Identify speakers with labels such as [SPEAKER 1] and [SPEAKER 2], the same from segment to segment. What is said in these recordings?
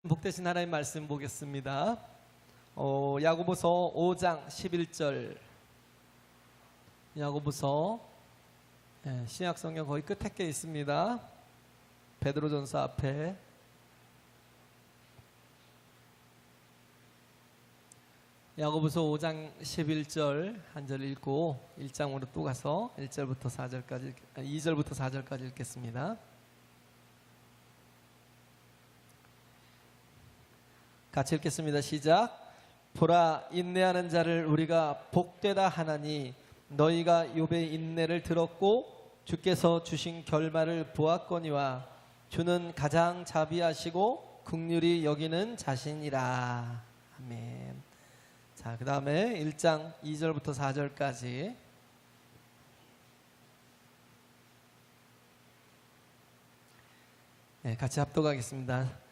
[SPEAKER 1] 복되신 하나님 말씀 보겠습니다. 야고보서 5장 11절. 야고보서 신약성경 거의 끝에 게 있습니다. 베드로전서 앞에. 야고보서 5장 11절 한 절 읽고 1장으로 또 가서 1절부터 4절까지 2절부터 4절까지 읽겠습니다. 같이 읽겠습니다. 시작. 보라, 인내하는 자를 우리가 복되다 하나니 너희가 욥의 인내를 들었고 주께서 주신 결말을 보았거니와 주는 가장 자비하시고 긍휼히 여기는 자신이라. 아멘. 자, 그 다음에 1장 2절부터 4절까지 같이 합독하겠습니다.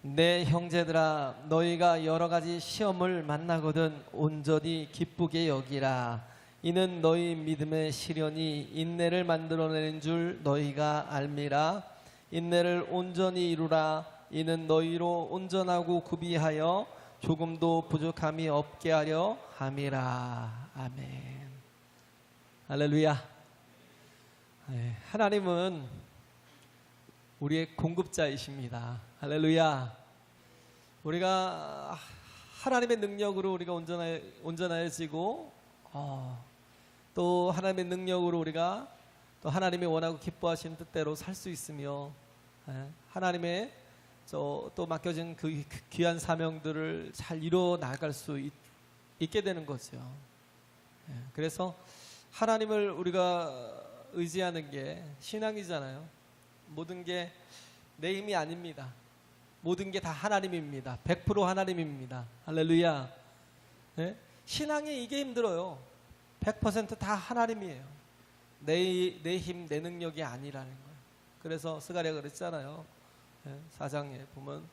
[SPEAKER 1] 내 형제들아, 너희가 여러 가지 시험을 만나거든 온전히 기쁘게 여기라. 이는 너희 믿음의 시련이 인내를 만들어내는 줄 너희가 알미라. 인내를 온전히 이루라. 이는 너희로 온전하고 구비하여 조금도 부족함이 없게 하려 함이라. 아멘. 할렐루야. 하나님은 우리의 공급자이십니다. 할렐루야. 우리가 하나님의 능력으로 우리가 온전해지고 또 하나님의 능력으로 우리가 또 하나님이 원하고 기뻐하시는 뜻대로 살 수 있으며 하나님의 또 맡겨진 그 귀한 사명들을 잘 이루어 나갈 수 있게 되는 거죠. 그래서 하나님을 우리가 의지하는 게 신앙이잖아요. 모든 게 내 힘이 아닙니다. 모든 게 다 하나님입니다. 100% 하나님입니다. 할렐루야. 신앙이 이게 힘들어요. 100% 다 하나님이에요. 내 힘, 내 능력이 아니라는 거예요. 그래서 스가랴가 그랬잖아요. 4장에 보면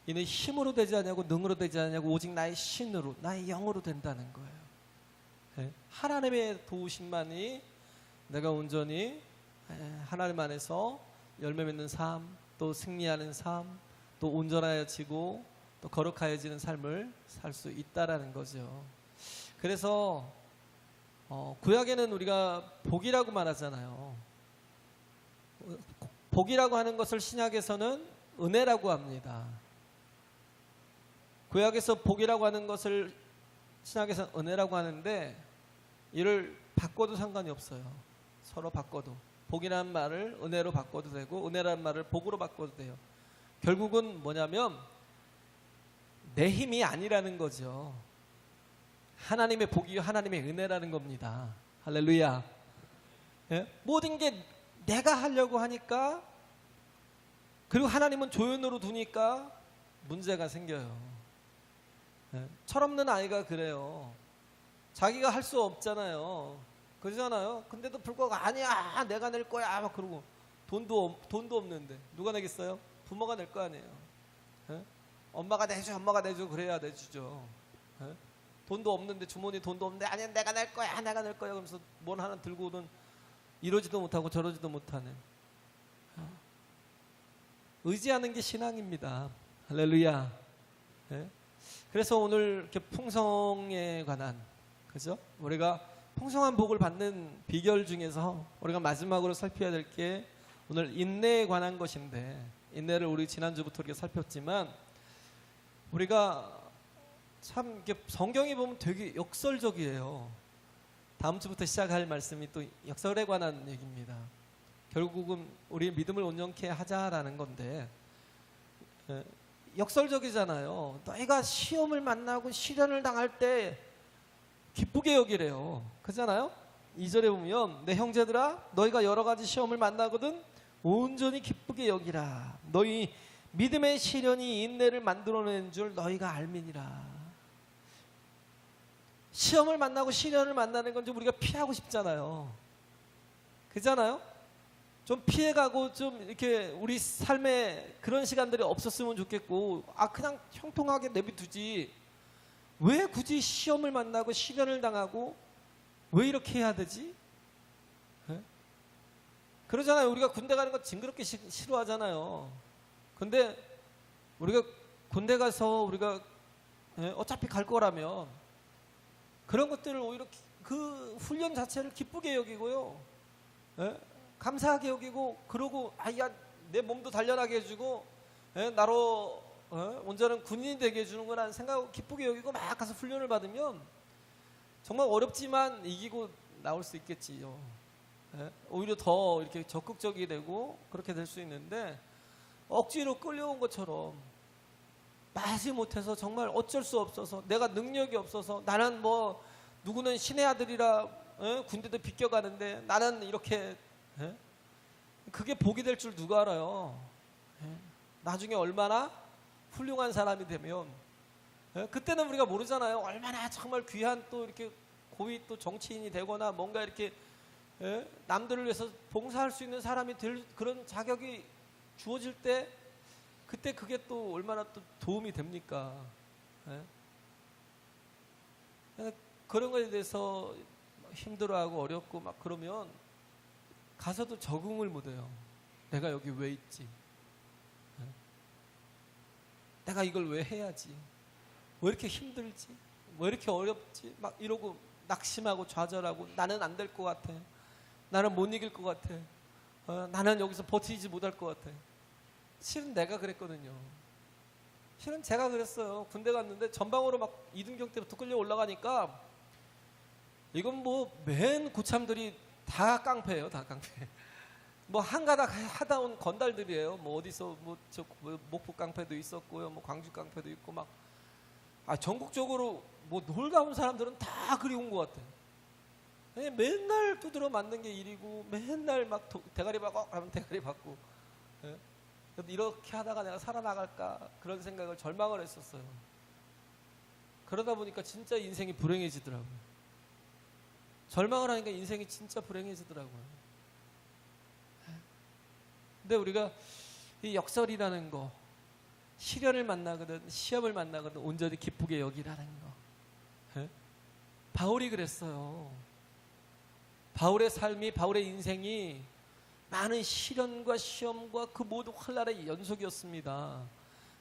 [SPEAKER 1] 이는 힘으로 되지 않냐고 능으로 되지 않냐고 오직 나의 신으로 나의 영으로 된다는 거예요. 하나님의 도우심만이 내가 온전히 하나님 안에서 열매 맺는 삶, 또 승리하는 삶, 또 온전하여지고 또 거룩하여지는 삶을 살 수 있다라는 거죠. 그래서 구약에는 우리가 복이라고 말하잖아요. 복이라고 하는 것을 신약에서는 은혜라고 합니다. 구약에서 복이라고 하는 것을 신약에서는 은혜라고 하는데 이를 바꿔도 상관이 없어요. 서로 바꿔도. 복이라는 말을 은혜로 바꿔도 되고 은혜라는 말을 복으로 바꿔도 돼요. 결국은 뭐냐면 내 힘이 아니라는 거죠. 하나님의 복이 하나님의 은혜라는 겁니다. 할렐루야. 모든 게 내가 하려고 하니까 그리고 하나님은 조연으로 두니까 문제가 생겨요. 철없는 아이가 그래요. 자기가 할 수 없잖아요. 그러잖아요. 근데도 불구하고 아니야 내가 낼 거야 막 그러고 돈도 없는데 누가 내겠어요? 부모가 낼 거 아니에요. 엄마가 내줘 그래야 내주죠. 돈도 없는데 주머니 돈도 없는데 아니야 내가 낼 거야 그러면서 뭘 하나 들고는 이러지도 못하고 저러지도 못하는 의지하는 게 신앙입니다. 할렐루야. 그래서 오늘 이렇게 풍성에 관한 그죠? 우리가 풍성한 복을 받는 비결 중에서 우리가 마지막으로 살펴야 될 게 오늘 인내에 관한 것인데 인내를 우리 지난주부터 이렇게 살폈지만 우리가 참 이렇게 성경에 보면 되게 역설적이에요. 다음 주부터 시작할 말씀이 또 역설에 관한 얘기입니다. 결국은 우리 믿음을 온전케 하자라는 건데 역설적이잖아요. 너희가 시험을 만나고 시련을 당할 때 기쁘게 여기래요. 그렇잖아요? 2절에 보면 내 형제들아 너희가 여러 가지 시험을 만나거든 온전히 기쁘게 여기라. 너희 믿음의 시련이 인내를 만들어내는 줄 너희가 알미니라. 시험을 만나고 시련을 만나는 건 좀 우리가 피하고 싶잖아요. 그렇잖아요? 좀 피해가고 좀 이렇게 우리 삶에 그런 시간들이 없었으면 좋겠고 그냥 형통하게 내비두지 왜 굳이 시험을 만나고 시련을 당하고 왜 이렇게 해야 되지? 그러잖아요. 우리가 군대 가는 거 징그럽게 싫어하잖아요. 근데 우리가 군대 가서 우리가 어차피 갈 거라면 그런 것들을 오히려 그 훈련 자체를 기쁘게 여기고요. 감사하게 여기고, 그러고 야, 내 몸도 단련하게 해주고 나로 온전한 군인이 되게 해주는 거라는 생각하고 기쁘게 여기고 막 가서 훈련을 받으면 정말 어렵지만 이기고 나올 수 있겠지요. 오히려 더 이렇게 적극적이 되고 그렇게 될 수 있는데, 억지로 끌려온 것처럼 마지 못해서 정말 어쩔 수 없어서, 내가 능력이 없어서, 나는 뭐 누구는 신의 아들이라 군대도 비껴가는데 나는 이렇게, 그게 복이 될 줄 누가 알아요. 나중에 얼마나 훌륭한 사람이 되면, 그때는 우리가 모르잖아요. 얼마나 정말 귀한 또 이렇게 고위 또 정치인이 되거나 뭔가 이렇게 남들을 위해서 봉사할 수 있는 사람이 될 그런 자격이 주어질 때, 그때 그게 또 얼마나 또 도움이 됩니까? 그런 거에 대해서 힘들어하고 어렵고 막 그러면 가서도 적응을 못해요. 내가 여기 왜 있지? 내가 이걸 왜 해야지? 왜 이렇게 힘들지? 왜 이렇게 어렵지? 막 이러고 낙심하고 좌절하고, 나는 안 될 것 같아. 나는 못 이길 것 같아. 나는 여기서 버티지 못할 것 같아. 실은 내가 그랬거든요. 실은 제가 그랬어요. 군대 갔는데 전방으로 막 이등병 때부터 끌려 올라가니까, 이건 뭐 맨 고참들이 다 깡패예요. 다 깡패. 뭐 한가닥 하다 온 건달들이에요. 뭐 어디서 뭐 목포 깡패도 있었고요, 뭐 광주 깡패도 있고, 막 전국적으로 뭐 놀다 온 사람들은 다 그리 온 것 같아. 맨날 두드러 맞는 게 일이고, 맨날 막 대가리 박고 하면 대가리 받고. 이렇게 하다가 내가 살아나갈까, 그런 생각을, 절망을 했었어요. 그러다 보니까 진짜 인생이 불행해지더라고요. 절망을 하니까 인생이 진짜 불행해지더라고요. 근데 우리가 이 역설이라는 거, 시련을 만나거든, 시험을 만나거든 온전히 기쁘게 여기라는 거. 바울이 그랬어요. 바울의 삶이, 바울의 인생이 많은 시련과 시험과 그 모든 환난의 연속이었습니다.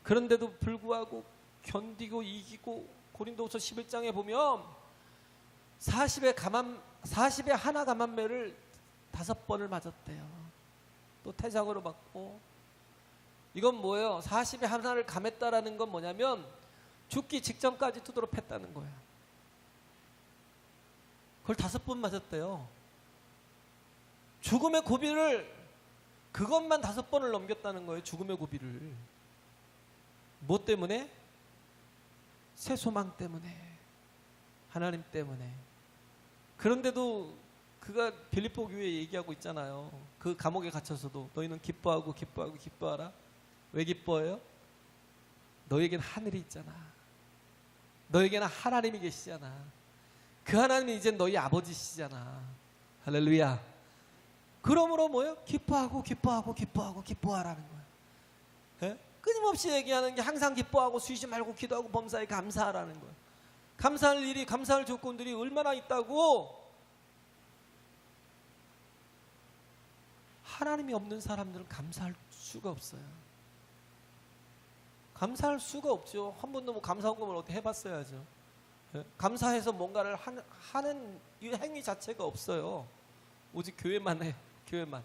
[SPEAKER 1] 그런데도 불구하고 견디고 이기고, 고린도후서 11장에 보면 40의 하나 감한매를 5번을 맞았대요. 또 태장으로 맞고. 이건 뭐예요? 40의 하나를 감했다라는 건 뭐냐면 죽기 직전까지 두드러 팼다는 거예요. 그걸 5번 맞았대요. 죽음의 고비를, 그것만 5번을 넘겼다는 거예요. 죽음의 고비를. 뭐 때문에? 새 소망 때문에, 하나님 때문에. 그런데도 그가 빌립보 교회에 얘기하고 있잖아요. 그 감옥에 갇혀서도 너희는 기뻐하고 기뻐하고 기뻐하라. 왜 기뻐해요? 너에겐 하늘이 있잖아. 너에게는 하나님이 계시잖아. 그 하나님이 이제 너희 아버지시잖아. 할렐루야. 그러므로 뭐예요? 기뻐하고 기뻐하고 기뻐하고 기뻐하라는 거예요. 끊임없이 얘기하는 게 항상 기뻐하고 쉬지 말고 기도하고 범사에 감사하라는 거예요. 감사할 일이, 감사할 조건들이 얼마나 있다고. 하나님이 없는 사람들은 감사할 수가 없어요. 감사할 수가 없죠. 한 번도 뭐 감사헌금을 어떻게 해봤어야죠. 감사해서 뭔가를 하는 이 행위 자체가 없어요. 오직 교회만 해요. 교회만.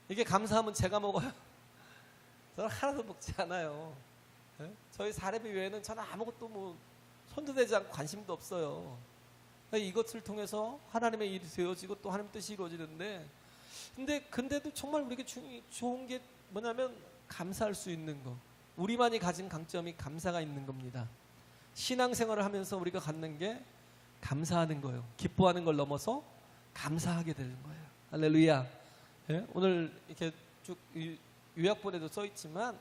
[SPEAKER 1] 이게 감사하면 제가 먹어요? 저는 하나도 먹지 않아요. 저희 사례비 외에는 저는 아무것도 뭐 손도 대지 않고 관심도 없어요. 이것을 통해서 하나님의 일이 되어지고 또 하나님 뜻이 이루어지는데, 근데도 정말 우리에게 좋은 게 뭐냐면 감사할 수 있는 거. 우리만이 가진 강점이 감사가 있는 겁니다. 신앙생활을 하면서 우리가 갖는 게 감사하는 거예요. 기뻐하는 걸 넘어서 감사하게 되는 거예요. 할렐루야. 오늘 이렇게 쭉 요약본에도 써 있지만,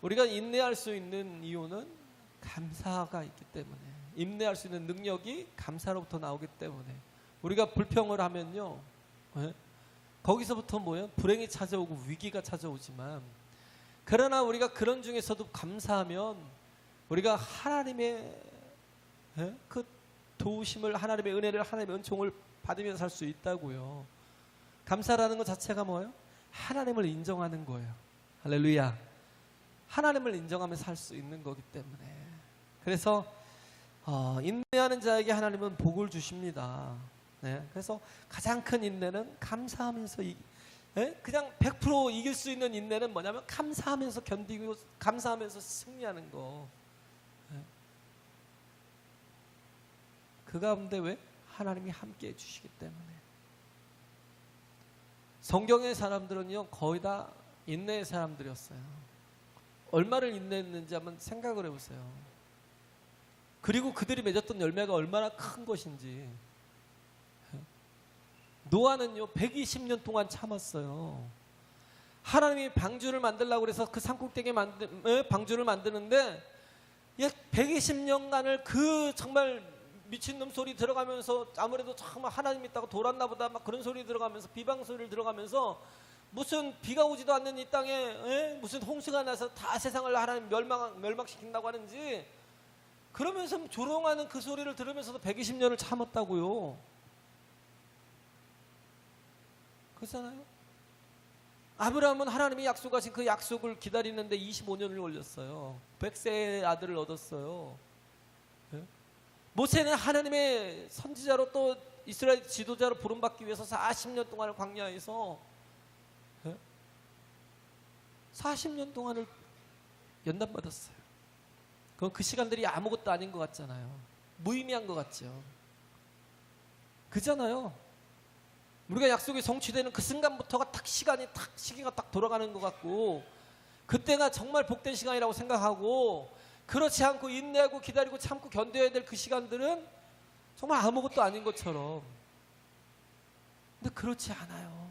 [SPEAKER 1] 우리가 인내할 수 있는 이유는 감사가 있기 때문에, 인내할 수 있는 능력이 감사로부터 나오기 때문에. 우리가 불평을 하면요, 거기서부터 뭐예요? 불행이 찾아오고 위기가 찾아오지만, 그러나 우리가 그런 중에서도 감사하면 우리가 하나님의 그 도우심을, 하나님의 은혜를, 하나님의 은총을 받으면서 살 수 있다고요. 감사라는 것 자체가 뭐예요? 하나님을 인정하는 거예요. 할렐루야. 하나님을 인정하면서 살 수 있는 거기 때문에. 그래서 인내하는 자에게 하나님은 복을 주십니다. 네, 그래서 가장 큰 인내는 감사하면서 그냥 100% 이길 수 있는 인내는 뭐냐면 감사하면서 견디고 감사하면서 승리하는 거. 네. 그 가운데 왜? 하나님이 함께 해주시기 때문에. 성경의 사람들은요 거의 다 인내의 사람들이었어요. 얼마를 인내했는지 한번 생각을 해보세요. 그리고 그들이 맺었던 열매가 얼마나 큰 것인지. 노아는요 120년 동안 참았어요. 하나님이 방주를 만들려고 그래서 그 산꼭대기에 방주를 만드는데 120년간을 그 정말 미친놈 소리 들어가면서, 아무래도 정말 하나님 있다고 돌았나 보다 막 그런 소리 들어가면서, 비방 소리를 들어가면서, 무슨 비가 오지도 않는 이 땅에 무슨 홍수가 나서 다 세상을 하나님 멸망시킨다고 하는지, 그러면서 조롱하는 그 소리를 들으면서도 120년을 참았다고요. 그렇잖아요. 아브라함은 하나님이 약속하신 그 약속을 기다리는데 25년을 걸렸어요. 100세의 아들을 얻었어요. 네? 모세는 하나님의 선지자로 또 이스라엘 지도자로 부름받기 위해서 40년 동안을 광야에서 40년 동안을 연단받았어요. 그건 그 시간들이 아무것도 아닌 것 같잖아요. 무의미한 것 같죠. 그잖아요. 우리가 약속이 성취되는 그 순간부터가 시기가 딱 돌아가는 것 같고, 그때가 정말 복된 시간이라고 생각하고, 그렇지 않고 인내하고 기다리고 참고 견뎌야 될 그 시간들은 정말 아무것도 아닌 것처럼. 근데 그렇지 않아요.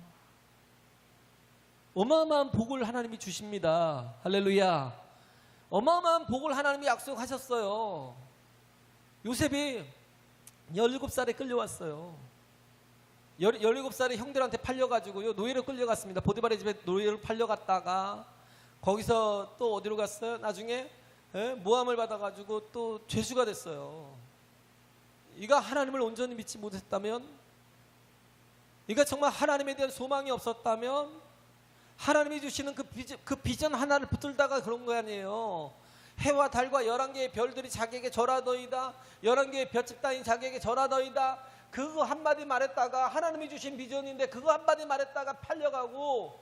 [SPEAKER 1] 어마어마한 복을 하나님이 주십니다. 할렐루야. 어마어마한 복을 하나님이 약속하셨어요. 요셉이 17살에 끌려왔어요. 17살에 형들한테 팔려가지고요 노예로 끌려갔습니다. 보디발의 집에 노예로 팔려갔다가 거기서 또 어디로 갔어요? 나중에 모함을 받아가지고 또 죄수가 됐어요. 이가 하나님을 온전히 믿지 못했다면, 이가 정말 하나님에 대한 소망이 없었다면, 하나님이 주시는 그 비전 하나를 붙들다가 그런 거 아니에요. 해와 달과 11개의 별들이 자기에게 절하더이다, 11개의 별집 따윈 자기에게 절하더이다, 그거 한마디 말했다가, 하나님이 주신 비전인데 그거 한마디 말했다가 팔려가고,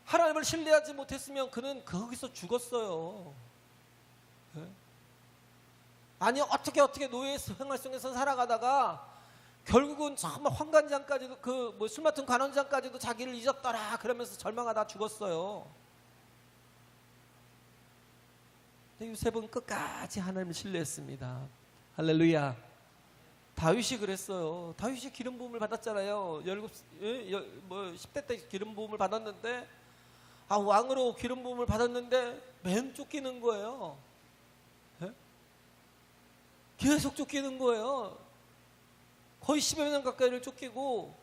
[SPEAKER 1] 하나님을 신뢰하지 못했으면 그는 거기서 죽었어요. 아니 어떻게 노예 생활 속에서 살아가다가 결국은 정말 환관장까지도 술 맡은 관원장까지도 자기를 잊었더라 그러면서 절망하다 죽었어요. 근데 요셉은 끝까지 하나님을 신뢰했습니다. 할렐루야. 다윗이 그랬어요. 다윗이 기름 부음을 받았잖아요. 10대 때 기름 부음을 받았는데, 왕으로 기름 부음을 받았는데 맨 쫓기는 거예요. 계속 쫓기는 거예요. 거의 10여 년 가까이를 쫓기고,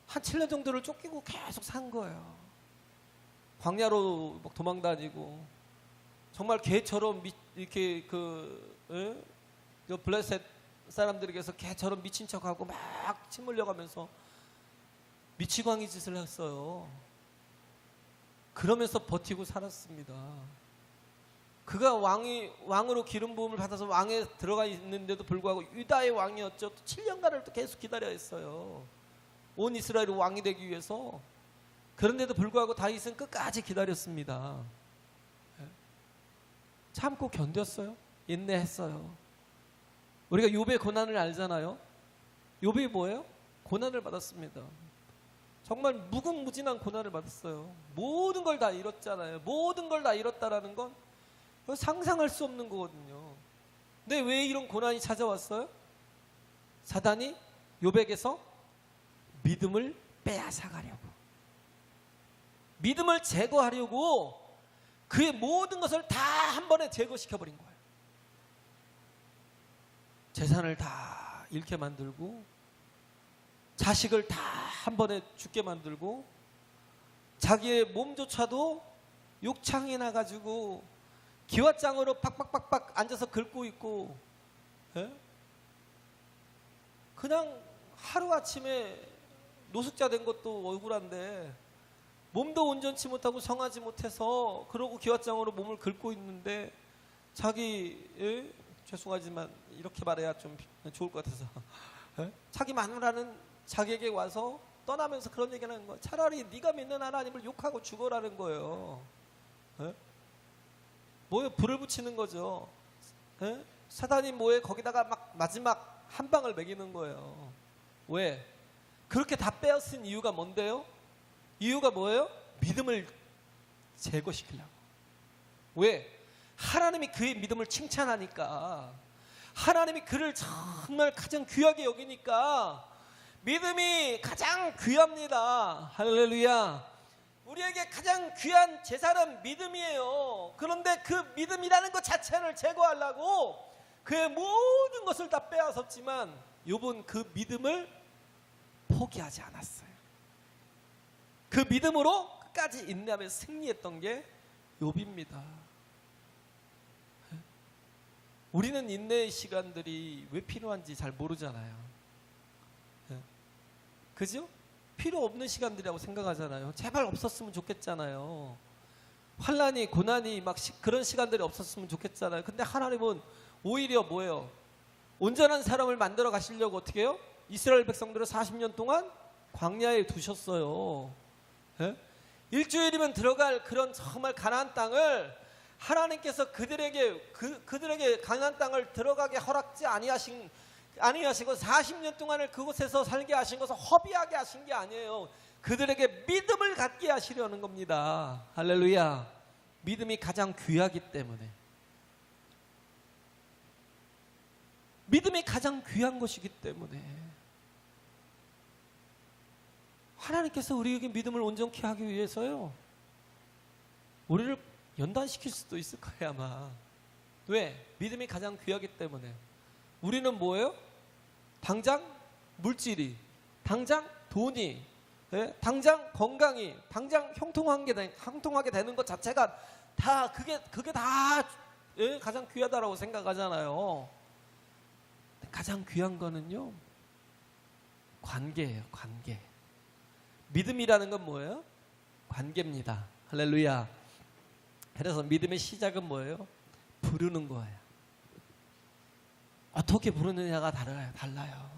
[SPEAKER 1] 한 7년 정도를 쫓기고 계속 산 거예요. 광야로 막 도망다니고, 정말 개처럼 이렇게 블레셋 사람들에게서 개처럼 미친 척하고 막 침 흘려가면서 미치광이 짓을 했어요. 그러면서 버티고 살았습니다. 그가 왕으로 기름 부음을 받아서 왕에 들어가 있는데도 불구하고 유다의 왕이었죠. 또 7년간을 또 계속 기다려야 했어요. 온 이스라엘이 왕이 되기 위해서. 그런데도 불구하고 다윗은 끝까지 기다렸습니다. 참고 견뎠어요. 인내했어요. 우리가 욥의 고난을 알잖아요. 욥이 뭐예요? 고난을 받았습니다. 정말 무궁무진한 고난을 받았어요. 모든 걸 다 잃었잖아요. 모든 걸 다 잃었다라는 건 상상할 수 없는 거거든요. 근데 왜 이런 고난이 찾아왔어요? 사단이 욥에게서 믿음을 빼앗아가려고, 믿음을 제거하려고 그의 모든 것을 다 한 번에 제거시켜버린 거예요. 재산을 다 잃게 만들고, 자식을 다 한 번에 죽게 만들고, 자기의 몸조차도 욕창이 나가지고 기왓장으로 팍팍팍팍 앉아서 긁고 있고, 그냥 하루아침에 노숙자 된 것도 억울한데 몸도 온전치 못하고 성하지 못해서 그러고 기왓장으로 몸을 긁고 있는데 자기 죄송하지만 이렇게 말해야 좀 좋을 것 같아서 자기 마누라는 자기에게 와서 떠나면서 그런 얘기를 하는 거예요. 차라리 네가 믿는 하나님을 욕하고 죽어라는 거예요. 뭐에 불을 붙이는 거죠. 사단이 뭐에 거기다가 막 마지막 한 방을 매기는 거예요. 왜? 그렇게 다 빼앗은 이유가 뭔데요? 이유가 뭐예요? 믿음을 제거시키려고. 왜? 하나님이 그의 믿음을 칭찬하니까, 하나님이 그를 정말 가장 귀하게 여기니까 믿음이 가장 귀합니다. 할렐루야. 우리에게 가장 귀한 재산은 믿음이에요. 그런데 그 믿음이라는 것 자체를 제거하려고 그의 모든 것을 다 빼앗았지만 욥은 그 믿음을 포기하지 않았어요. 그 믿음으로 끝까지 인내하며 승리했던 게 욥입니다. 우리는 인내의 시간들이 왜 필요한지 잘 모르잖아요. 그죠? 필요 없는 시간들이라고 생각하잖아요. 제발 없었으면 좋겠잖아요. 환난이 고난이 막 그런 시간들이 없었으면 좋겠잖아요. 근데 하나님은 오히려 뭐예요? 온전한 사람을 만들어 가시려고 어떻게 해요? 이스라엘 백성들을 40년 동안 광야에 두셨어요. 일주일이면 들어갈 그런 정말 가나안 땅을 하나님께서 그들에게 가나안 땅을 들어가게 허락지 아니하시고 40년 동안을 그곳에서 살게 하신 것은 허비하게 하신 게 아니에요. 그들에게 믿음을 갖게 하시려는 겁니다. 할렐루야. 믿음이 가장 귀하기 때문에, 믿음이 가장 귀한 것이기 때문에 하나님께서 우리에게 믿음을 온전케 하기 위해서요, 우리를 연단시킬 수도 있을 거예요 아마. 왜? 믿음이 가장 귀하기 때문에. 우리는 뭐예요? 당장 물질이, 당장 돈이, 당장 건강이, 당장 형통하게 되는 것 자체가 다 그게 다 가장 귀하다라고 생각하잖아요. 가장 귀한 거는요, 관계예요. 관계. 믿음이라는 건 뭐예요? 관계입니다. 할렐루야. 그래서 믿음의 시작은 뭐예요? 부르는 거예요. 어떻게 부르느냐가 달라요.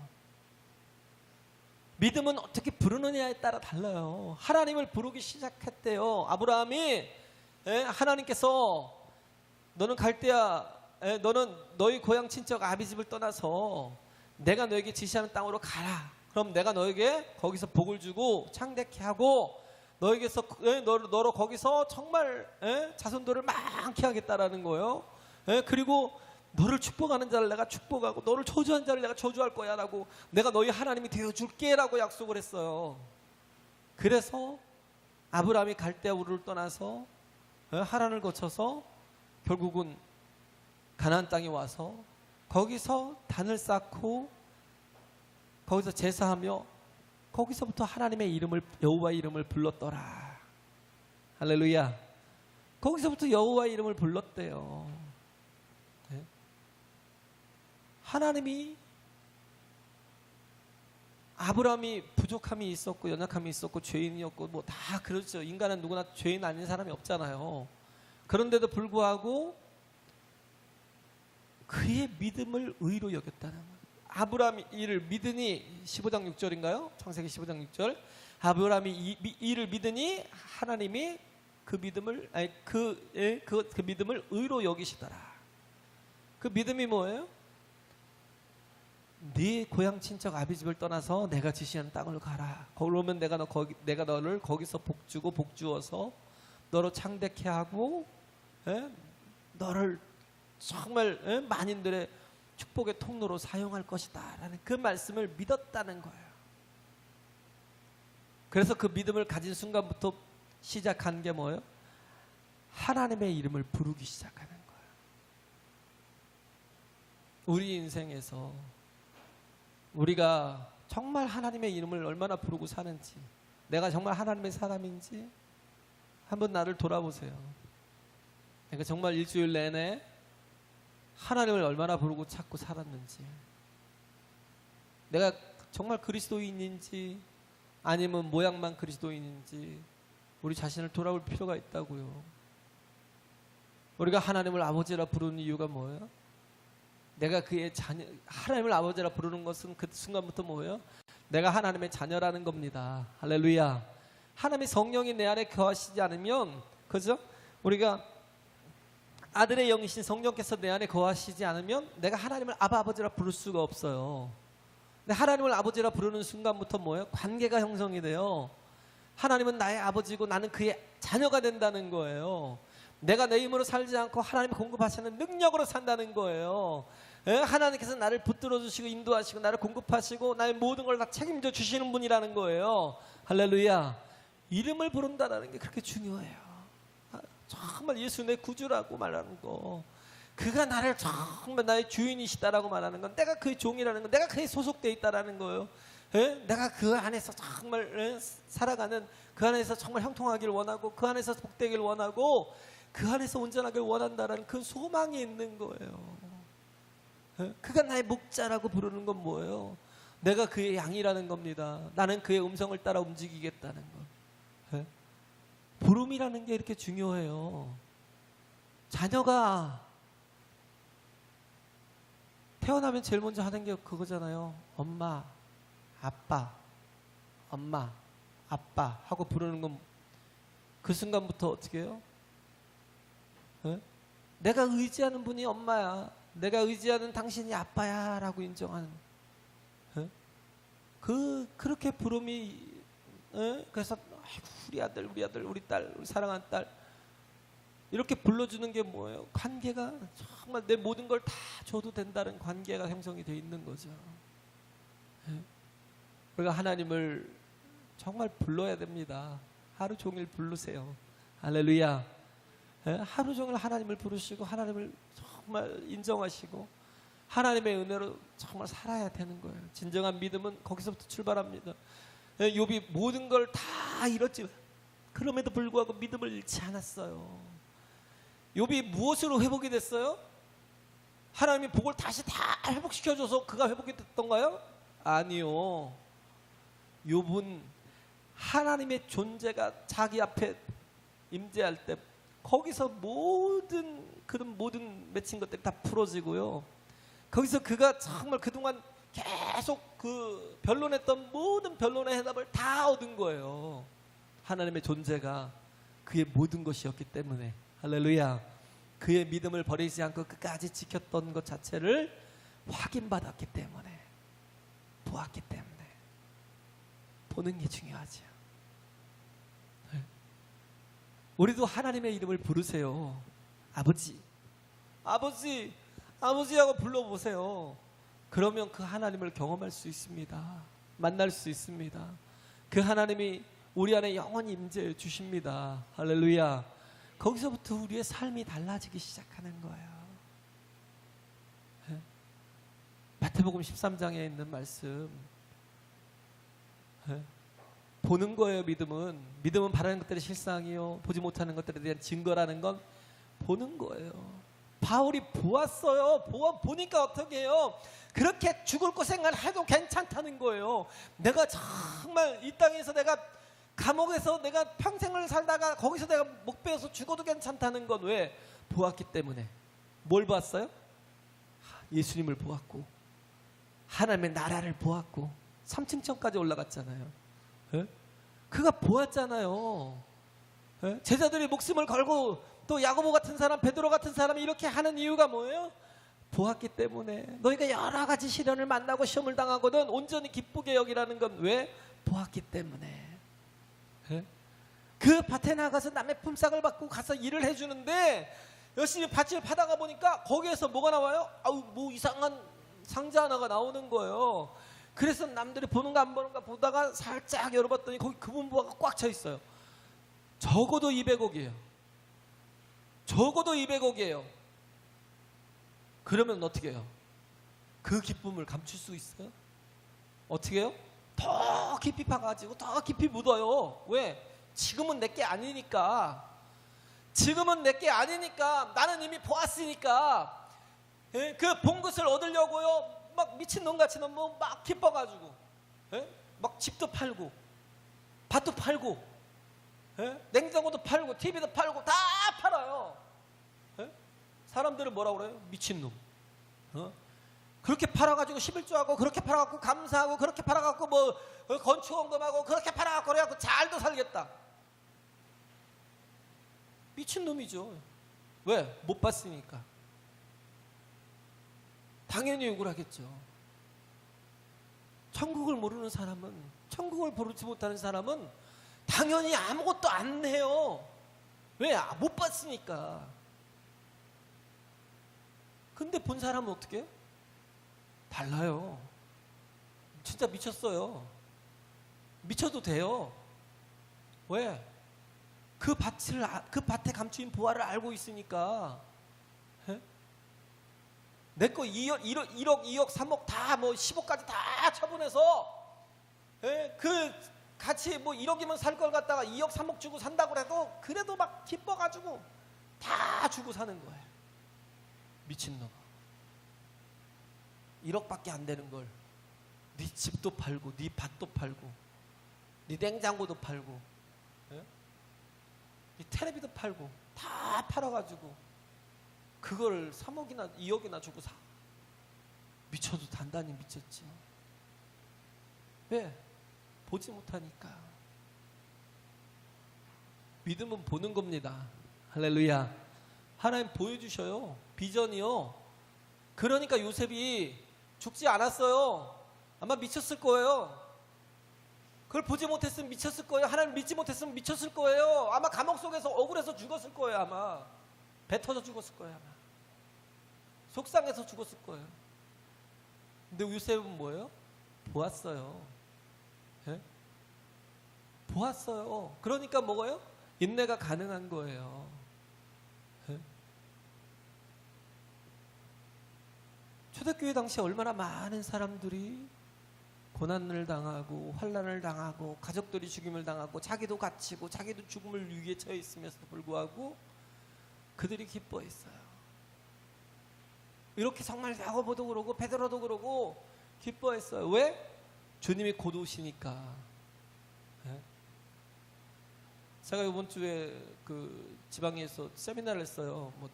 [SPEAKER 1] 믿음은 어떻게 부르느냐에 따라 달라요. 하나님을 부르기 시작했대요. 아브라함이, 하나님께서 너는 갈대야, 너는 너희 고향 친척 아비 집을 떠나서 내가 너에게 지시하는 땅으로 가라. 그럼 내가 너에게 거기서 복을 주고 창대케 하고 너에게서 너로 거기서 정말 자손들을 많게 하겠다라는 거예요. 그리고 너를 축복하는 자를 내가 축복하고 너를 저주하는 자를 내가 저주할 거야 라고, 내가 너희 하나님이 되어줄게 라고 약속을 했어요. 그래서 아브라함이 갈대아 우르를 떠나서 하란을 거쳐서 결국은 가나안 땅에 와서 거기서 단을 쌓고 거기서 제사하며 거기서부터 하나님의 이름을, 여호와의 이름을 불렀더라. 할렐루야. 거기서부터 여호와의 이름을 불렀대요. 하나님이, 아브라함이 부족함이 있었고 연약함이 있었고 죄인이었고 뭐 다 그렇죠. 인간은 누구나 죄인 아닌 사람이 없잖아요. 그런데도 불구하고 그의 믿음을 의로 여겼다는 거예요. 아브라함이 이를 믿으니, 15장 6절인가요? 창세기 15장 6절. 아브라함이 이를 믿으니 하나님이 그 믿음을 의로 여기시더라. 그 믿음이 뭐예요? 네 고향 친척 아비집을 떠나서 내가 지시하는 땅을 가라. 그러면 내가 너를 거기서 복주어서 너로 창대케 하고 너를 정말 만인들의 축복의 통로로 사용할 것이다 라는 그 말씀을 믿었다는 거예요. 그래서 그 믿음을 가진 순간부터 시작한 게 뭐예요? 하나님의 이름을 부르기 시작하는 거예요. 우리 인생에서 우리가 정말 하나님의 이름을 얼마나 부르고 사는지, 내가 정말 하나님의 사람인지 한번 나를 돌아보세요. 내가 정말 일주일 내내 하나님을 얼마나 부르고 찾고 살았는지, 내가 정말 그리스도인인지 아니면 모양만 그리스도인인지, 우리 자신을 돌아볼 필요가 있다고요. 우리가 하나님을 아버지라 부르는 이유가 뭐예요? 내가 그의 자녀, 하나님을 아버지라 부르는 것은 그 순간부터 뭐예요? 내가 하나님의 자녀라는 겁니다. 할렐루야. 하나님의 성령이 내 안에 거하시지 않으면, 그죠? 우리가 아들의 영이신 성령께서 내 안에 거하시지 않으면 내가 하나님을 아버지라 부를 수가 없어요. 근데 하나님을 아버지라 부르는 순간부터 뭐예요? 관계가 형성이 돼요. 하나님은 나의 아버지고 나는 그의 자녀가 된다는 거예요. 내가 내 힘으로 살지 않고 하나님이 공급하시는 능력으로 산다는 거예요. 하나님께서 나를 붙들어 주시고 인도하시고 나를 공급하시고 나의 모든 걸 다 책임져 주시는 분이라는 거예요. 할렐루야. 이름을 부른다는 게 그렇게 중요해요. 정말 예수 내 구주라고 말하는 거, 그가 나를 정말 나의 주인이시다라고 말하는 건, 내가 그의 종이라는 건, 내가 그에 소속되어 있다라는 거예요. 내가 그 안에서 정말 살아가는, 그 안에서 정말 형통하기를 원하고, 그 안에서 복되기를 원하고, 그 안에서 온전하기를 원한다라는 그 소망이 있는 거예요. 그가 나의 목자라고 부르는 건 뭐예요? 내가 그의 양이라는 겁니다. 나는 그의 음성을 따라 움직이겠다는 것. 부름이라는 게 이렇게 중요해요. 자녀가 태어나면 제일 먼저 하는 게 그거잖아요. 엄마, 아빠, 엄마, 아빠 하고 부르는 건 그 순간부터 어떻게 해요? 내가 의지하는 분이 엄마야, 내가 의지하는 당신이 아빠야 라고 인정하는, 그렇게 부름이, 그래서 아이고, 우리 아들, 우리 아들, 우리 딸, 우리 사랑하는 딸, 이렇게 불러주는 게 뭐예요? 관계가 정말 내 모든 걸 다 줘도 된다는 관계가 형성이 되어 있는 거죠. 우리가 하나님을 정말 불러야 됩니다. 하루 종일 부르세요. 할렐루야. 하루 종일 하나님을 부르시고 하나님을 정말 인정하시고 하나님의 은혜로 정말 살아야 되는 거예요. 진정한 믿음은 거기서부터 출발합니다. 욥이 모든 걸 다 잃었지만 그럼에도 불구하고 믿음을 잃지 않았어요. 욥이 무엇으로 회복이 됐어요? 하나님이 복을 다시 다 회복시켜줘서 그가 회복이 됐던가요? 아니요. 욥은 하나님의 존재가 자기 앞에 임재할 때 거기서 모든 그런 모든 맺힌 것들이 다 풀어지고요. 거기서 그가 정말 그동안 계속 그 변론했던 모든 변론의 해답을 다 얻은 거예요. 하나님의 존재가 그의 모든 것이었기 때문에. 할렐루야. 그의 믿음을 버리지 않고 끝까지 지켰던 것 자체를 확인받았기 때문에, 보았기 때문에. 보는 게 중요하죠. 우리도 하나님의 이름을 부르세요. 아버지, 아버지, 아버지하고 불러보세요. 그러면 그 하나님을 경험할 수 있습니다. 만날 수 있습니다. 그 하나님이 우리 안에 영원히 임재해 주십니다. 할렐루야. 거기서부터 우리의 삶이 달라지기 시작하는 거예요. 마태복음 13장에 있는 말씀, 보는 거예요. 믿음은 바라는 것들의 실상이요 보지 못하는 것들에 대한 증거라는 건 보는 거예요. 바울이 보았어요. 보니까 어떻게 해요? 그렇게 죽을 고생을 해도 괜찮다는 거예요. 내가 정말 이 땅에서 내가 감옥에서 내가 평생을 살다가 거기서 내가 목 베어서 죽어도 괜찮다는 건 왜? 보았기 때문에. 뭘 봤어요? 예수님을 보았고 하나님의 나라를 보았고 3층천까지 올라갔잖아요. 그가 보았잖아요. 제자들이 목숨을 걸고 또 야고보 같은 사람, 베드로 같은 사람이 이렇게 하는 이유가 뭐예요? 보았기 때문에. 너희가 여러 가지 시련을 만나고 시험을 당하거든 온전히 기쁘게 여기라는 건 왜? 보았기 때문에. 그 밭에 나가서 남의 품삯을 받고 가서 일을 해주는데 열심히 밭을 파다가 보니까 거기에서 뭐가 나와요? 뭐 이상한 상자 하나가 나오는 거예요. 그래서 남들이 보는가 안 보는가 보다가 살짝 열어봤더니 거기 금은보화가 꽉 차 있어요. 적어도 200억이에요. 적어도 200억이에요. 그러면 어떻게 해요? 그 기쁨을 감출 수 있어요? 어떻게 해요? 더 깊이 파가지고 더 깊이 묻어요. 왜? 지금은 내게 아니니까. 지금은 내게 아니니까. 나는 이미 보았으니까. 그 본 것을 얻으려고요. 막 미친놈같이 너무 막 기뻐가지고 막 집도 팔고 밭도 팔고 예? 냉장고도 팔고 TV도 팔고 다 팔아요. 예? 사람들은 뭐라고 그래요? 미친놈. 그렇게 팔아가지고 11조하고 그렇게 팔아갖고 감사하고 그렇게 팔아갖고 뭐 건축원금하고 그렇게 팔아갖고 그래갖고 잘도 살겠다. 미친놈이죠. 왜? 못 봤으니까. 당연히 욕을 하겠죠. 천국을 모르는 사람은, 천국을 보지 못하는 사람은 당연히 아무것도 안 해요. 왜? 못 봤으니까. 근데 본 사람은 어떻게 해요? 달라요. 진짜 미쳤어요. 미쳐도 돼요. 왜? 그 밭에 감추인 보화를 알고 있으니까. 내 거 1억, 2억, 3억 다 뭐 10억까지 다 처분해서 그 같이 뭐 1억이면 살 걸 갖다가 2억, 3억 주고 산다고 해도 그래도 막 기뻐가지고 다 주고 사는 거예요. 미친놈. 1억밖에 안 되는 걸 네 집도 팔고 네 밭도 팔고 네 냉장고도 팔고 네 텔레비도 팔고 다 팔아가지고 그걸 3억이나 2억이나 주고 사. 미쳐도 단단히 미쳤지. 왜? 보지 못하니까. 믿음은 보는 겁니다. 할렐루야. 하나님 보여주셔요. 비전이요. 그러니까 요셉이 죽지 않았어요. 아마 미쳤을 거예요. 그걸 보지 못했으면 미쳤을 거예요. 하나님 믿지 못했으면 미쳤을 거예요. 아마 감옥 속에서 억울해서 죽었을 거예요. 아마 배 터져 죽었을 거예요. 아마 속상해서 죽었을 거예요. 근데 요셉은 뭐예요? 보았어요. 예? 보았어요. 그러니까 뭐예요? 인내가 가능한 거예요. 예? 초대교회 당시에 얼마나 많은 사람들이 고난을 당하고 환난을 당하고 가족들이 죽임을 당하고 자기도 갇히고 자기도 죽음을 위기에 처해 있음에도 불구하고 그들이 기뻐했어요. 이렇게 정말 야고보도 그러고 베드로도 그러고 기뻐했어요. 왜? 주님이 곧 오시니까. 네? 제가 이번 주에 그 지방에서 세미나를 했어요. 뭐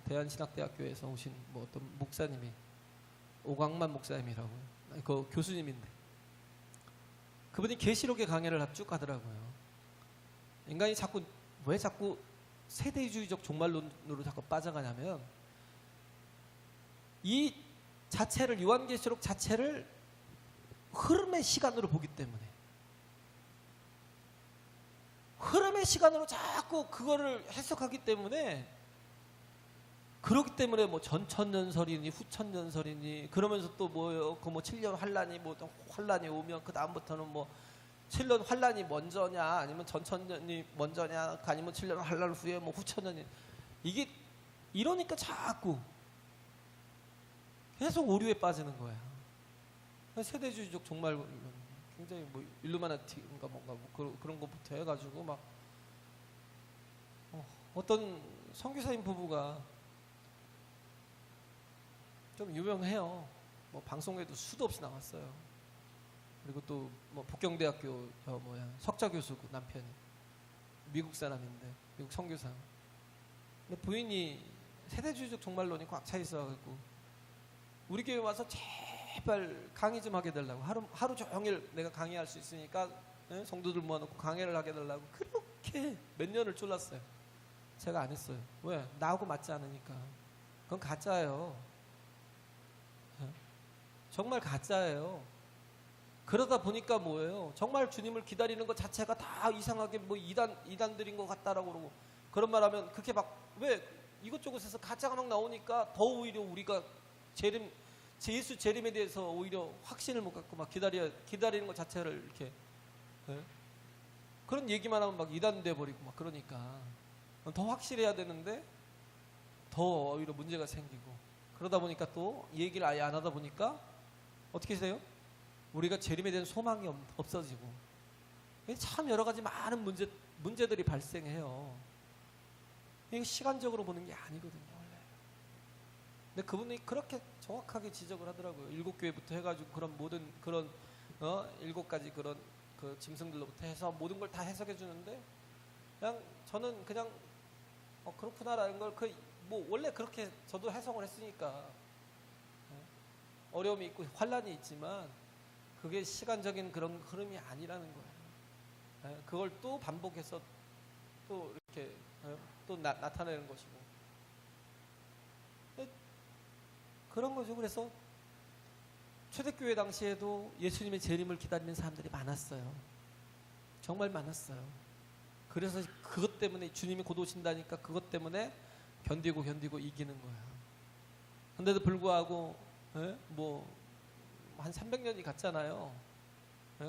[SPEAKER 1] 대한신학대학교에서 오신 뭐 어떤 목사님이 오광만 목사님이라고 그 교수님인데 그분이 계시록의 강해를 쭉 하더라고요. 인간이 왜 자꾸 세대주의적 종말론으로 자꾸 빠져가냐면 이 자체를 요한계시록 자체를 흐름의 시간으로 보기 때문에 흐름의 시간으로 자꾸 그거를 해석하기 때문에 그렇기 때문에 뭐 전천년설이니 후천년설이니 그러면서 또 뭐예요? 그 뭐 7년 환란이 뭐 환란이 오면 그 다음부터는 뭐 7년 환란이 먼저냐 아니면 전천년이 먼저냐 아니면 7년 환란 후에 뭐 후천년이 이게 이러니까 자꾸 계속 오류에 빠지는 거야. 세대주의적 정말 굉장히 뭐 일루미나티인가 뭔가 뭐 그런 것부터 해가지고 막 어떤 선교사님 부부가 좀 유명해요. 뭐 방송에도 수도 없이 나왔어요. 그리고 또 뭐 북경대학교 석좌 교수 그 남편이 미국 사람인데 미국 선교사. 근데 부인이 세대주의적 종말론이 꽉 차 있어가지고 우리 교회 와서 제발 강의 좀 하게 해달라고 하루 종일 내가 강의할 수 있으니까 성도들 모아놓고 강의를 하게 해달라고 그렇게 몇 년을 졸랐어요. 제가 안 했어요. 왜? 나하고 맞지 않으니까. 그건 가짜예요. 정말 가짜예요. 그러다 보니까 뭐예요? 정말 주님을 기다리는 것 자체가 다 이상하게 뭐 이단들인 것 같다라고 그러고 그런 말 하면 그렇게 막 왜 이것저것에서 가짜가 막 나오니까 더 오히려 우리가 예수 재림에 대해서 오히려 확신을 못 갖고 막 기다리는 것 자체를 이렇게 그런 얘기만 하면 막 이단돼 버리고 막 그러니까 더 확실해야 되는데 더 오히려 문제가 생기고 그러다 보니까 또 얘기를 아예 안 하다 보니까 어떻게 해요? 우리가 재림에 대한 소망이 없어지고 참 여러 가지 많은 문제들이 발생해요. 이게 시간적으로 보는 게 아니거든요. 원래. 근데 그분이 그렇게 정확하게 지적을 하더라고요. 7교회부터 해가지고 그런 모든 그런 7가지 그런 그 짐승들로부터 해서 모든 걸 다 해석해 주는데 그냥 저는 그냥 그렇구나라는 걸 뭐 원래 그렇게 저도 해석을 했으니까 어려움이 있고 환란이 있지만 그게 시간적인 그런 흐름이 아니라는 거예요. 그걸 또 반복해서 또 이렇게 또 나타내는 것이고 그런 거죠. 그래서 초대교회 당시에도 예수님의 재림을 기다리는 사람들이 많았어요. 정말 많았어요. 그래서 그것 때문에 주님이 곧 오신다니까 그것 때문에 견디고 이기는 거예요. 그런데도 불구하고 뭐 한 300년이 갔잖아요.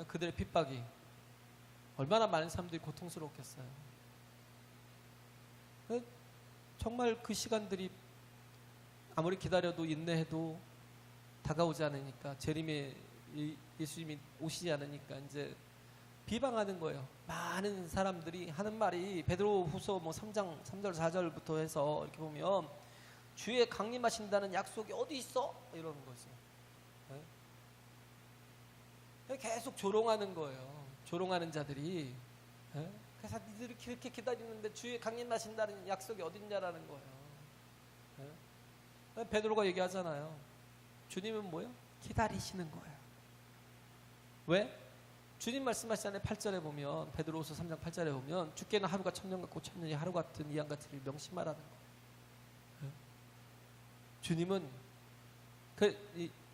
[SPEAKER 1] 그들의 핍박이 얼마나 많은 사람들이 고통스러웠겠어요. 정말 그 시간들이 아무리 기다려도 인내해도 다가오지 않으니까 재림에 예수님이 오시지 않으니까 이제 비방하는 거예요. 많은 사람들이 하는 말이 베드로후서 뭐 3장 3절 4절부터 해서 이렇게 보면 주의 강림하신다는 약속이 어디 있어? 이러는 거죠. 계속 조롱하는 거예요. 조롱하는 자들이. 그래서 니들이 그렇게 기다리는데 주의 강림하신다는 약속이 어딨냐라는 거예요. 베드로가 얘기하잖아요. 주님은 뭐예요? 기다리시는 거예요. 왜? 주님 말씀하시잖아요. 8절에 보면 베드로후서 3장 8절에 보면 주께는 하루가 천년 같고 천년이 하루 같은 이양 같으리를 명심하라는 거예요. 주님은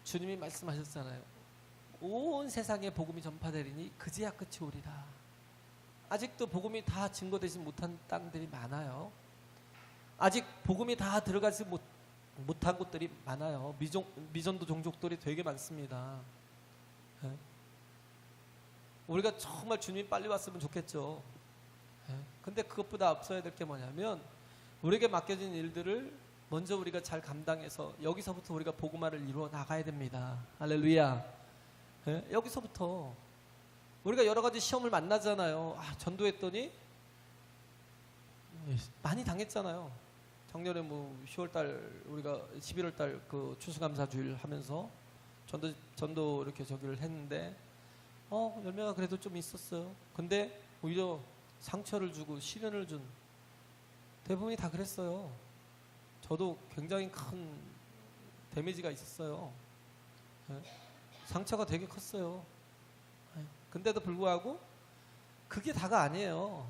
[SPEAKER 1] 주님이 말씀하셨잖아요. 온 세상에 복음이 전파되리니 그제야 끝이 오리라. 아직도 복음이 다 증거되지 못한 땅들이 많아요. 아직 복음이 다 들어가지 못한 곳들이 많아요. 미전도 종족들이 되게 많습니다. 우리가 정말 주님이 빨리 왔으면 좋겠죠. 근데 그것보다 앞서야 될 게 뭐냐면 우리에게 맡겨진 일들을 먼저 우리가 잘 감당해서 여기서부터 우리가 복음화를 이루어 나가야 됩니다. 할렐루야. 여기서부터 우리가 여러 가지 시험을 만나잖아요. 전도했더니 많이 당했잖아요. 작년에 뭐 10월달 우리가 11월달 그 추수감사주일 하면서 전도 이렇게 저기를 했는데 열매가 그래도 좀 있었어요. 근데 오히려 상처를 주고 시련을 준 대부분이 다 그랬어요. 저도 굉장히 큰 데미지가 있었어요. 상처가 되게 컸어요. 근데도 불구하고 그게 다가 아니에요.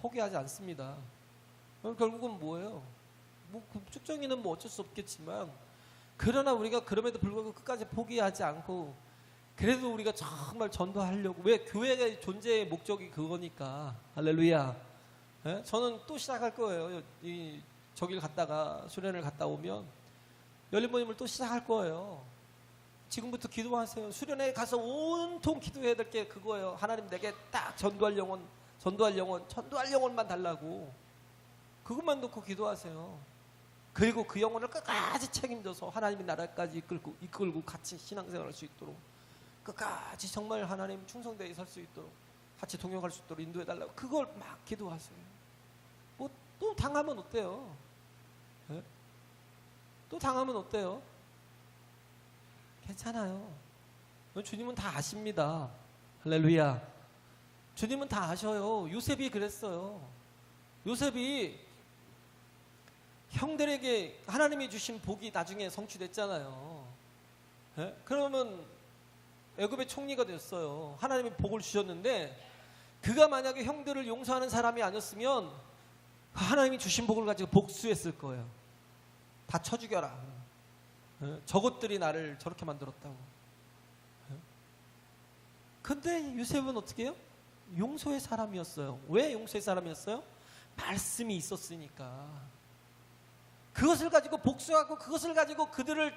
[SPEAKER 1] 포기하지 않습니다. 결국은 뭐예요? 뭐 축정이는 뭐 어쩔 수 없겠지만 그러나 우리가 그럼에도 불구하고 끝까지 포기하지 않고 그래도 우리가 정말 전도하려고 왜 교회의 존재의 목적이 그거니까 할렐루야. 저는 또 시작할 거예요. 저길 갔다가 수련을 갔다 오면 열린 모임을 또 시작할 거예요. 지금부터 기도하세요. 수련회 가서 온통 기도해야 될 게 그거예요. 하나님 내게 딱 전도할 영혼만 달라고. 그것만 놓고 기도하세요. 그리고 그 영혼을 끝까지 책임져서 하나님의 나라까지 이끌고 같이 신앙생활할 수 있도록 끝까지 정말 하나님 충성되게 살 수 있도록 같이 동역할 수 있도록 인도해달라고 그걸 막 기도하세요. 뭐 또 당하면 어때요? 또 당하면 어때요? 괜찮아요. 주님은 다 아십니다. 할렐루야. 주님은 다 아셔요. 요셉이 그랬어요. 요셉이 형들에게 하나님이 주신 복이 나중에 성취됐잖아요. 그러면 애굽의 총리가 됐어요. 하나님이 복을 주셨는데 그가 만약에 형들을 용서하는 사람이 아니었으면 하나님이 주신 복을 가지고 복수했을 거예요. 다 쳐 죽여라. 저것들이 나를 저렇게 만들었다고. 근데 요셉은 어떻게 해요? 용서의 사람이었어요. 왜 용서의 사람이었어요? 말씀이 있었으니까. 그것을 가지고 복수하고 그것을 가지고 그들을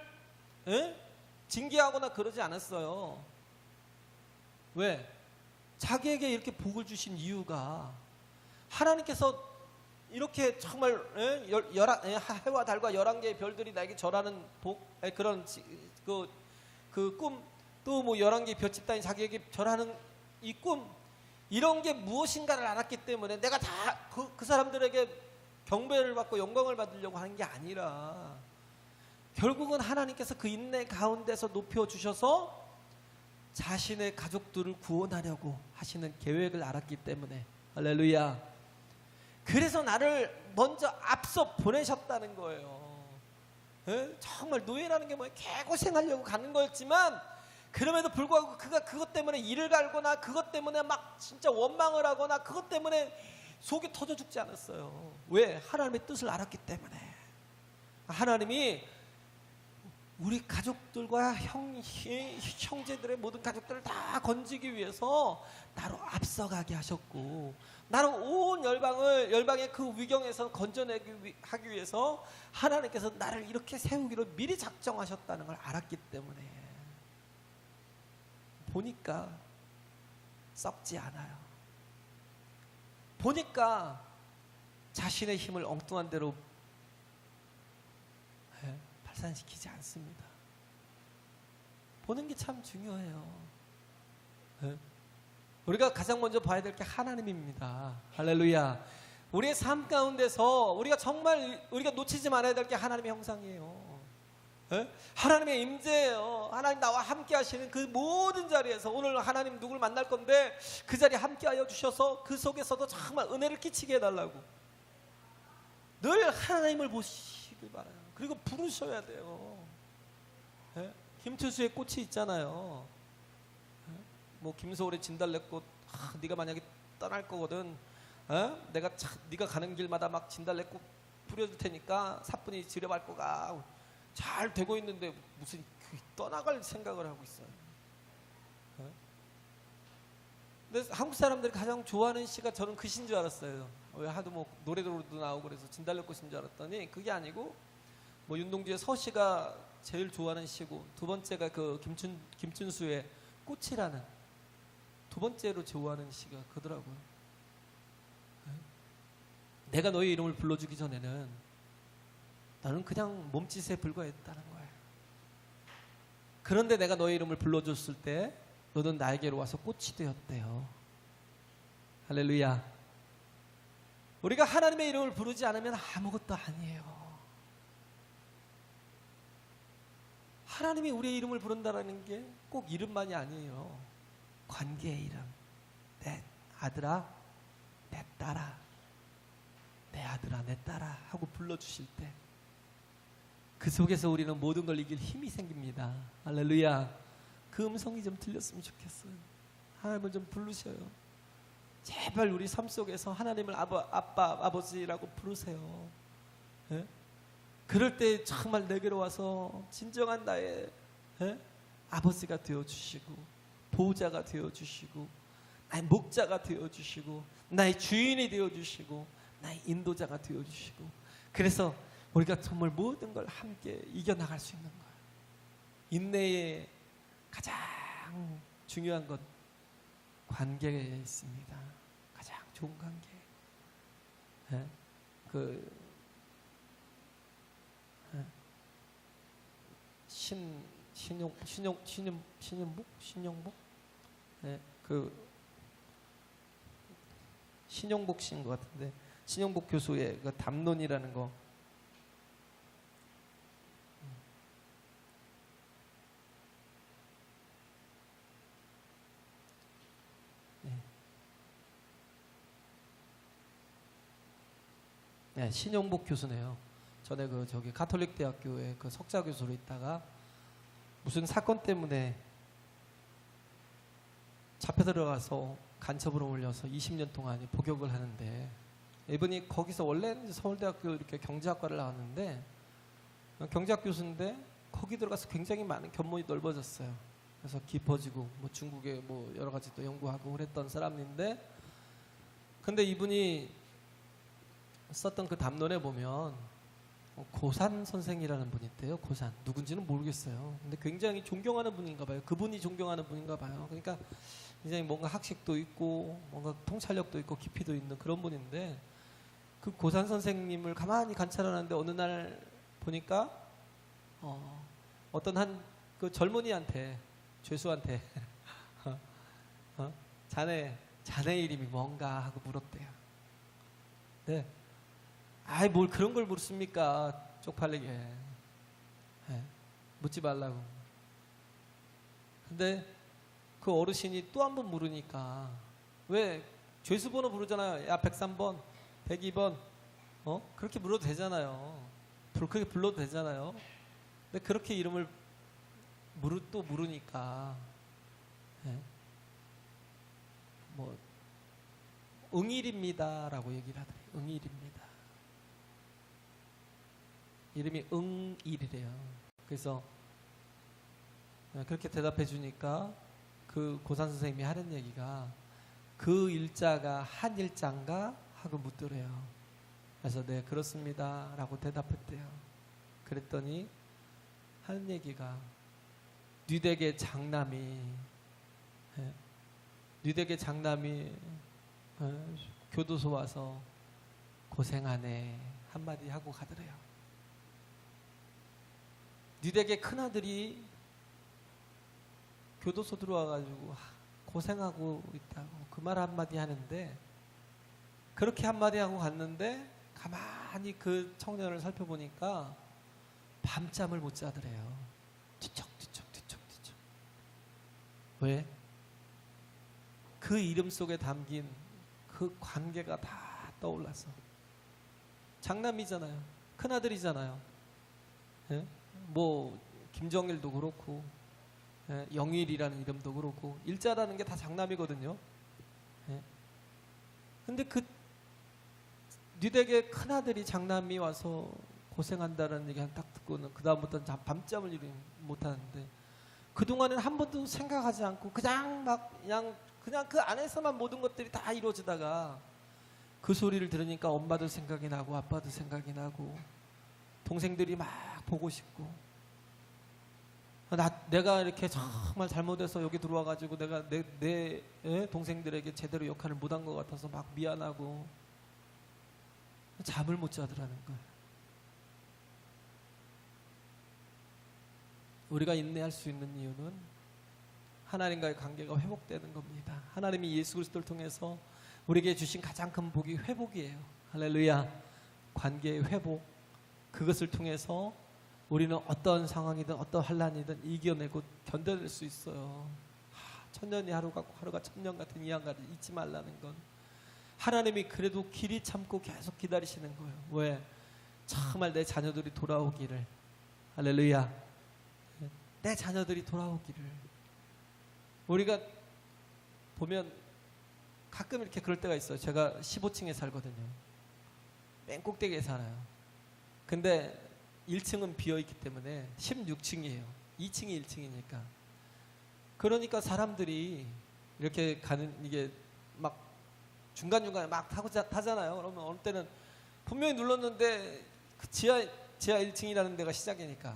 [SPEAKER 1] 징계하거나 그러지 않았어요. 왜? 자기에게 이렇게 복을 주신 이유가 하나님께서 이렇게 정말 해와 달과 11개의 별들이 나에게 절하는 복 그런 그 꿈 또 뭐 11개의 별집 단위 자기에게 절하는 이 꿈 이런 게 무엇인가를 알았기 때문에 내가 다 그 사람들에게 경배를 받고 영광을 받으려고 하는 게 아니라 결국은 하나님께서 그 인내 가운데서 높여주셔서 자신의 가족들을 구원하려고 하시는 계획을 알았기 때문에 할렐루야. 그래서 나를 먼저 앞서 보내셨다는 거예요. 예? 정말 노예라는 게 뭐예요? 개고생하려고 가는 거였지만 그럼에도 불구하고 그가 그것 때문에 이를 갈거나 그것 때문에 막 진짜 원망을 하거나 그것 때문에 속이 터져 죽지 않았어요. 왜? 하나님의 뜻을 알았기 때문에. 하나님이 우리 가족들과 형제들의 모든 가족들을 다 건지기 위해서 나로 앞서가게 하셨고, 나로 온 열방의 그 위경에서 건져내기 하기 위해서 하나님께서 나를 이렇게 세우기로 미리 작정하셨다는 걸 알았기 때문에 보니까 썩지 않아요. 보니까 자신의 힘을 엉뚱한 대로 발산시키지 않습니다. 보는 게 참 중요해요. 우리가 가장 먼저 봐야 될 게 하나님입니다. 할렐루야. 우리의 삶 가운데서 우리가 정말 우리가 놓치지 말아야 될 게 하나님의 형상이에요. 하나님의 임재예요. 하나님 나와 함께 하시는 그 모든 자리에서 오늘 하나님 누굴 만날 건데 그 자리에 함께 하여 주셔서 그 속에서도 정말 은혜를 끼치게 해달라고 늘 하나님을 보시길 바라요. 그리고 부르셔야 돼요. 김투수의 꽃이 있잖아요. 뭐 김소월의 진달래꽃, 네가 만약에 떠날 거거든, 네가 가는 길마다 막 진달래꽃 뿌려줄 테니까 사뿐히 지려밟고 가. 잘 되고 있는데 무슨 떠나갈 생각을 하고 있어요. 근데 한국 사람들이 가장 좋아하는 시가 저는 그 시인 줄 알았어요. 왜 하도 뭐 노래로도 나오고 그래서 진달래꽃인 줄 알았더니 그게 아니고 뭐 윤동주의 서시가 제일 좋아하는 시고, 두 번째가 그 김춘수의 꽃이라는 두 번째로 좋아하는 시가 그더라고요. 내가 너의 이름을 불러주기 전에는 나는 그냥 몸짓에 불과했다는 거예요. 그런데 내가 너의 이름을 불러줬을 때 너는 나에게로 와서 꽃이 되었대요. 할렐루야. 우리가 하나님의 이름을 부르지 않으면 아무것도 아니에요. 하나님이 우리의 이름을 부른다는 게 꼭 이름만이 아니에요. 관계의 이름. 내 아들아, 내 딸아, 내 아들아, 내 딸아 하고 불러주실 때 그 속에서 우리는 모든 걸 이길 힘이 생깁니다. 할렐루야. 그 음성이 좀 들렸으면 좋겠어요. 하나님을 좀 부르셔요. 제발 우리 삶 속에서 하나님을 아빠, 아버지라고 부르세요. 예? 그럴 때 정말 내게로 와서 진정한 나의 아버지가 되어주시고, 보호자가 되어주시고, 나의 목자가 되어주시고, 나의 주인이 되어주시고, 나의 인도자가 되어주시고, 그래서 우리가 정말 모든 걸 함께 이겨나갈 수 있는 거예요. 인내의 가장 중요한 건 관계에 있습니다. 가장 좋은 관계. 신용복? 네, 신용복 씨인 것 같은데, 신용복 교수의 그 담론이라는 거. 네, 신용복 교수네요. 전에 저기 가톨릭 대학교에 그 석좌 교수로 있다가 무슨 사건 때문에 잡혀 들어가서 간첩으로 올려서 20년 동안 복역을 하는데, 이분이 거기서 원래는 서울대학교 이렇게 경제학과를 나왔는데, 경제학 교수인데 거기 들어가서 굉장히 많은 견문이 넓어졌어요. 그래서 깊어지고 뭐 중국에 뭐 여러 가지 또 연구하고 그랬던 사람인데, 근데 이분이 썼던 그 담론에 보면 고산 선생이라는 분이 있대요. 고산. 누군지는 모르겠어요. 근데 굉장히 존경하는 분인가 봐요. 그분이 존경하는 분인가 봐요. 그러니까 굉장히 뭔가 학식도 있고 뭔가 통찰력도 있고 깊이도 있는 그런 분인데, 그 고산 선생님을 가만히 관찰하는데 어느 날 보니까 어떤 한 그 젊은이한테, 죄수한테 자네 이름이 뭔가 하고 물었대요. 네. 아이 뭘 그런 걸 물습니까? 쪽팔리게. 네. 묻지 말라고. 근데 그 어르신이 또 한 번 물으니까, 왜 죄수번호 부르잖아요. 야 103번 102번 그렇게 물어도 되잖아요. 그렇게 불러도 되잖아요. 근데 그렇게 이름을 또 물으니까 예? 뭐 응일입니다라고 얘기를 하더래요. 응일입니다. 이름이 응일이래요. 그래서 그렇게 대답해 주니까 그 고산 선생님이 하는 얘기가 그 일자가 한 일자인가 하고 묻더래요. 그래서 네 그렇습니다 라고 대답했대요. 그랬더니 하는 얘기가 뉘댁의 장남이 교도소 와서 고생하네 한마디 하고 가더래요. 뉘댁의 큰아들이 교도소 들어와가지고 고생하고 있다고 그 말 한마디 하는데 그렇게 한마디 하고 갔는데 가만히 그 청년을 살펴보니까 밤잠을 못 자더래요. 뒤척. 왜? 그 이름 속에 담긴 그 관계가 다 떠올라서. 장남이잖아요. 큰아들이잖아요. 예? 뭐 김정일도 그렇고 영일이라는 이름도 그렇고 일자라는 게 다 장남이거든요. 예? 근데 그 뉘댁의 큰아들이 장남이 와서 고생한다는 얘기 딱 듣고는 그 다음부터는 밤잠을 이루지 못하는데 그동안은 한 번도 생각하지 않고 그냥 그 안에서만 모든 것들이 다 이루어지다가 그 소리를 들으니까 엄마도 생각이 나고 아빠도 생각이 나고 동생들이 막 보고 싶고 내가 이렇게 정말 잘못해서 여기 들어와가지고 내가 내 동생들에게 제대로 역할을 못한 것 같아서 막 미안하고 잠을 못 자더라는 거예요. 우리가 인내할 수 있는 이유는 하나님과의 관계가 회복되는 겁니다. 하나님이 예수 그리스도를 통해서 우리에게 주신 가장 큰 복이 회복이에요. 할렐루야. 관계의 회복. 그것을 통해서 우리는 어떤 상황이든 어떤 환난이든 이겨내고 견뎌낼 수 있어요. 천년이 하루 같고 하루가 천년 같은 이 한가를 잊지 말라는 건 하나님이 그래도 길이 참고 계속 기다리시는 거예요. 왜? 정말 내 자녀들이 돌아오기를. 할렐루야. 내 자녀들이 돌아오기를. 우리가 보면 가끔 이렇게 그럴 때가 있어요. 제가 15층에 살거든요. 맨 꼭대기에 살아요. 근데 1층은 비어있기 때문에 16층이에요. 2층이 1층이니까. 그러니까 사람들이 이렇게 가는 이게 막 중간중간에 막 타잖아요. 그러면 어느 때는 분명히 눌렀는데 그 지하 1층이라는 데가 시작이니까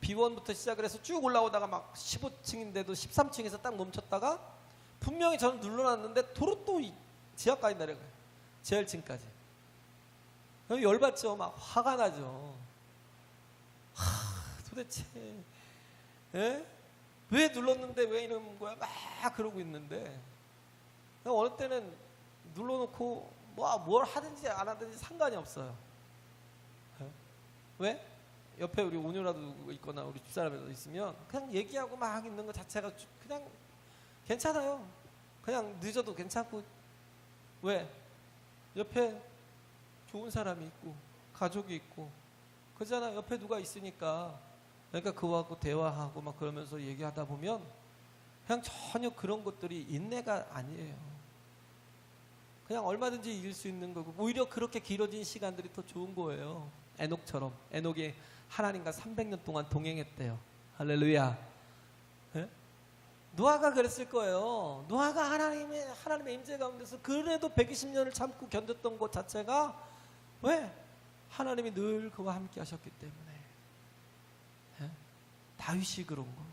[SPEAKER 1] B1부터 시작을 해서 쭉 올라오다가 막 15층인데도 13층에서 딱 멈췄다가 분명히 저는 눌러놨는데 도로 또 지하까지 내려가요. 지하 1층까지. 열받죠. 막 화가 나죠. 도대체 왜 눌렀는데 왜 이러는 거야? 막 그러고 있는데 어느 때는 눌러놓고 뭘 하든지 안 하든지 상관이 없어요. 왜? 옆에 우리 온유라도 있거나 우리 집사람이라도 있으면 그냥 얘기하고 막 있는 것 자체가 그냥 괜찮아요. 그냥 늦어도 괜찮고. 왜? 옆에 좋은 사람이 있고 가족이 있고 그잖아. 옆에 누가 있으니까. 그러니까 그거하고 대화하고 막 그러면서 얘기하다 보면 그냥 전혀 그런 것들이 인내가 아니에요. 그냥 얼마든지 이길 수 있는 거고 오히려 그렇게 길어진 시간들이 더 좋은 거예요. 에녹처럼. 에녹이 하나님과 300년 동안 동행했대요. 할렐루야. 예? 노아가 그랬을 거예요. 노아가 하나님의 임재 가운데서 그래도 120년을 참고 견뎠던 것 자체가 왜? 하나님이 늘 그와 함께 하셨기 때문에. 예? 다윗이 그런 거.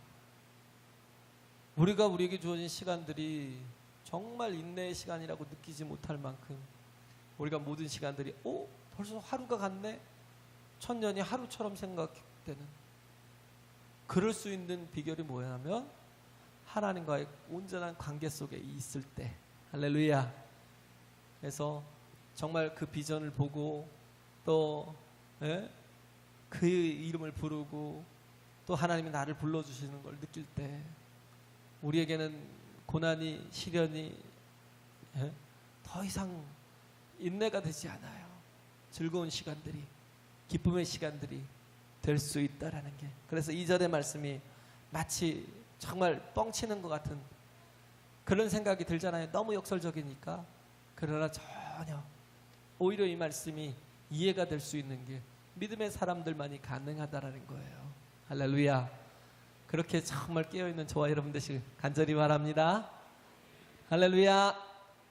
[SPEAKER 1] 우리가 우리에게 주어진 시간들이 정말 인내의 시간이라고 느끼지 못할 만큼 우리가 모든 시간들이 벌써 하루가 갔네? 천년이 하루처럼 생각되는 그럴 수 있는 비결이 뭐냐면 하나님과의 온전한 관계 속에 있을 때. 할렐루야. 그래서 정말 그 비전을 보고 또 그 이름을 부르고 또 하나님이 나를 불러주시는 걸 느낄 때 우리에게는 고난이 시련이 더 이상 인내가 되지 않아요. 즐거운 시간들이, 기쁨의 시간들이 될 수 있다라는 게. 그래서 2절의 말씀이 마치 정말 뻥치는 것 같은 그런 생각이 들잖아요. 너무 역설적이니까. 그러나 전혀 오히려 이 말씀이 이해가 될 수 있는 게 믿음의 사람들만이 가능하다라는 거예요. 할렐루야. 그렇게 정말 깨어있는 저와 여러분 되시길 간절히 바랍니다. 할렐루야.